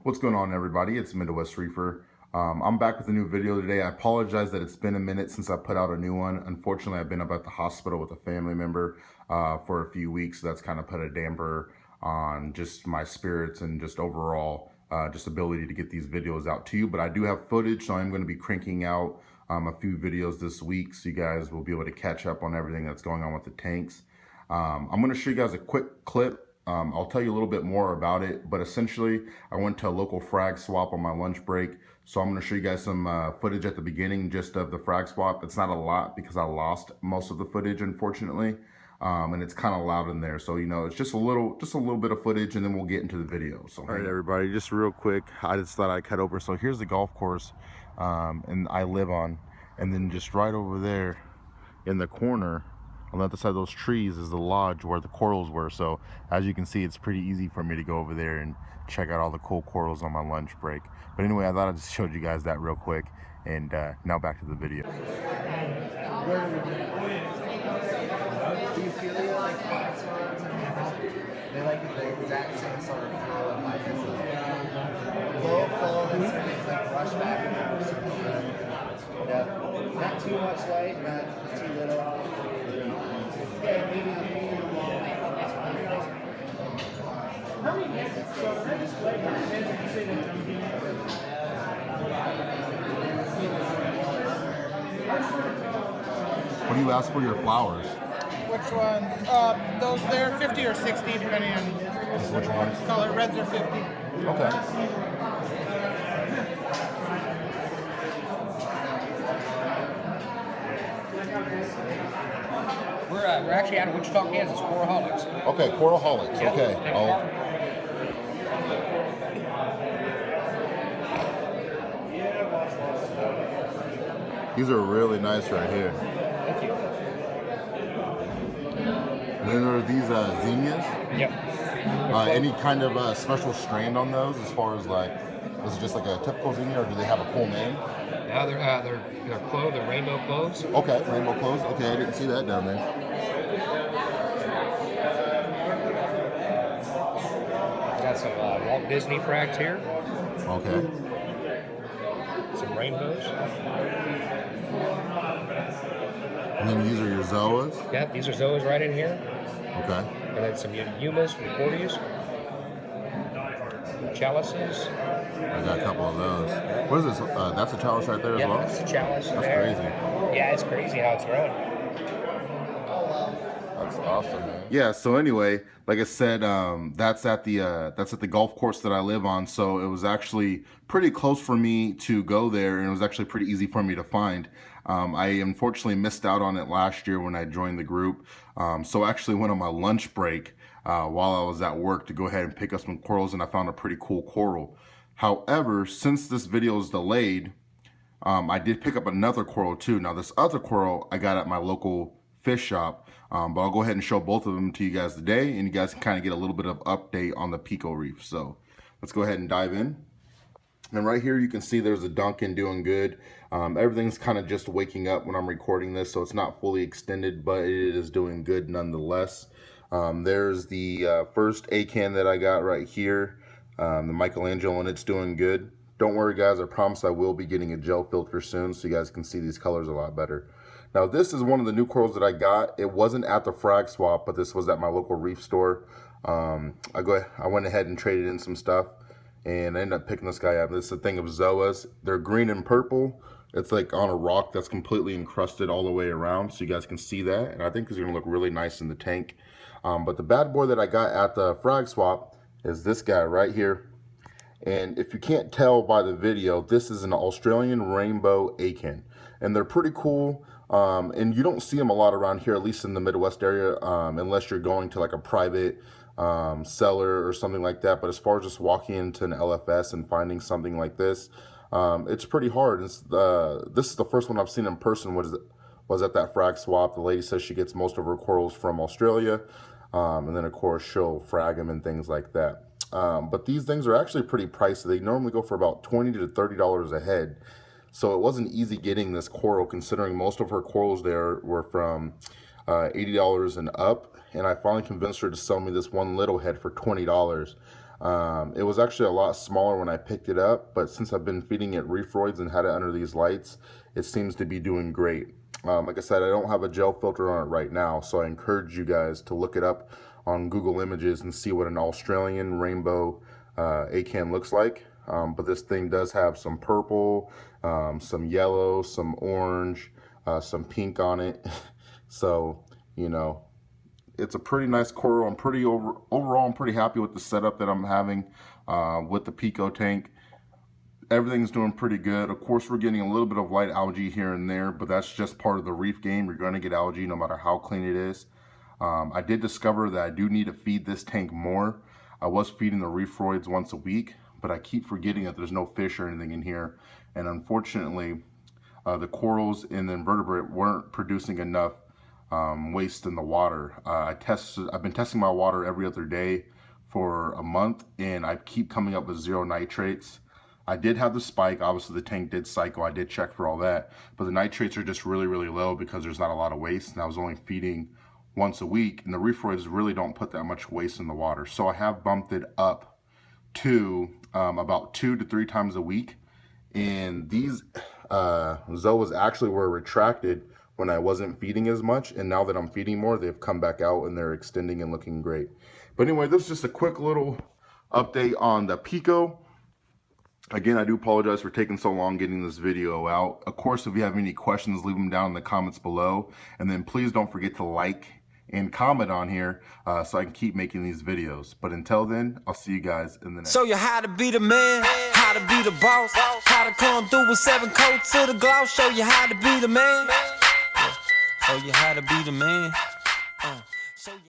What's going on, everybody? It's MidwestReefer. I'm back with a new video today. I apologize that it's been a minute since I put out a new one. Unfortunately, I've been up at the hospital with a family member for a few weeks. So that's kind of put a damper on just my spirits and just overall just ability to get these videos out to you. But I do have footage, so I'm going to be cranking out a few videos this week, so you guys will be able to catch up on everything that's going on with the tanks. I'm going to show you guys a quick clip. I'll tell you a little bit more about it, but essentially I went to a local frag swap on my lunch break. So I'm going to show you guys some footage at the beginning just of the frag swap. It's not a lot because I lost most of the footage, unfortunately. And it's kind of loud in there. So, you know, it's just a little bit of footage, and then we'll get into the video. So, all right, everybody, just real quick, I just thought I'd cut over. So here's the golf course and I live on, and then just right over there in the corner on the other side of those trees is the lodge where the corals were. So as you can see, it's pretty easy for me to go over there and check out all the cool corals on my lunch break. But anyway, I thought I just showed you guys that real quick, and now back to the video. Do you feel like they like the exact same sort of flow and like this low flow and like rush back and forth. Yeah, not too much light, not too little. Yeah, maybe. How many minutes? So I just played you say that What do you ask for your flowers? Which ones? Those there, 50 or 60, depending on Which ones? color. Reds are 50. Okay. We're actually out of Wichita, Kansas, Coralholics. Okay, Coralholics. Yep. Okay. These are really nice right here. Thank you. And then there are these zinnias. Yep. Any kind of special strand on those, as far as like, is it just like a typical zinnia, or do they have a cool name? Now they're clove, they're rainbow cloves. Okay, rainbow cloves. Okay, I didn't see that down there. Got some Walt Disney frags here. Okay. Some rainbows. And then these are your zoas. Yeah, these are zoas right in here. Okay. And then some yumas from Cordius. Chalices. I got a couple of those. What is this? That's a chalice right there as well? Yeah, that's the chalice. That's there. crazy. Yeah, it's crazy how it's grown. That's awesome, man. Yeah. So anyway, like I said, that's at the golf course that I live on. So it was actually pretty close for me to go there, and it was actually pretty easy for me to find. I unfortunately missed out on it last year when I joined the group. So I actually went on my lunch break while I was at work to go ahead and pick up some corals, and I found a pretty cool coral. However, since this video is delayed, I did pick up another coral too. Now this other coral I got at my local fish shop, but I'll go ahead and show both of them to you guys today, and you guys can kind of get a little bit of update on the Pico Reef. So let's go ahead and dive in. And right here you can see there's a Duncan doing good. Everything's kind of just waking up when I'm recording this, so it's not fully extended, but it is doing good nonetheless. There's the first A-can that I got right here, the Michelangelo, and it's doing good. Don't worry guys, I promise I will be getting a gel filter soon so you guys can see these colors a lot better. Now this is one of the new corals that I got. It wasn't at the frag swap, but this was at my local reef store. I went ahead and traded in some stuff, and I ended up picking this guy up. This is a thing of zoas. They're green and purple. It's like on a rock that's completely encrusted all the way around, so you guys can see that. And I think it's gonna look really nice in the tank. But the bad boy that I got at the frag swap is this guy right here. And if you can't tell by the video, this is an Australian rainbow akin, and they're pretty cool. And you don't see them a lot around here, at least in the Midwest area, unless you're going to like a private seller or something like that. But as far as just walking into an LFS and finding something like this, it's pretty hard. This is the first one I've seen in person. Was at that frag swap. The lady says she gets most of her corals from Australia, and then of course she'll frag them and things like that. But these things are actually pretty pricey. They normally go for about $20 to $30 a head. So it wasn't easy getting this coral, considering most of her corals there were from $80 and up. And I finally convinced her to sell me this one little head for $20. It was actually a lot smaller when I picked it up, but since I've been feeding it Reefroids and had it under these lights, it seems to be doing great. Like I said, I don't have a gel filter on it right now, so I encourage you guys to look it up on Google Images and see what an Australian rainbow acan looks like. But this thing does have some purple, some yellow, some orange, some pink on it. So, you know, it's a pretty nice coral. I'm pretty overall, I'm pretty happy with the setup that I'm having with the Pico tank. Everything's doing pretty good. Of course, we're getting a little bit of light algae here and there, but that's just part of the reef game. You're going to get algae no matter how clean it is. I did discover that I do need to feed this tank more. I was feeding the Reefroids once a week, but I keep forgetting that there's no fish or anything in here. And unfortunately, the corals and the invertebrate weren't producing enough waste in the water. I've been testing my water every other day for a month, and I keep coming up with 0 nitrates. I did have the spike. Obviously, the tank did cycle. I did check for all that, but the nitrates are just really, really low because there's not a lot of waste, and I was only feeding once a week, and the Reefroids really don't put that much waste in the water. So I have bumped it up to about 2 to 3 times a week, and these zoas actually were retracted when I wasn't feeding as much, and now that I'm feeding more, they've come back out and they're extending and looking great. But anyway, this is just a quick little update on the Pico. Again, I do apologize for taking so long getting this video out. Of course, if you have any questions, leave them down in the comments below. And then please don't forget to like and comment on here so I can keep making these videos. But until then, I'll see you guys in the next. Show you how to be the man, how to be the boss, how to come through with 7 coats to the gloss. Show you how to be the man. Show you how to be the man.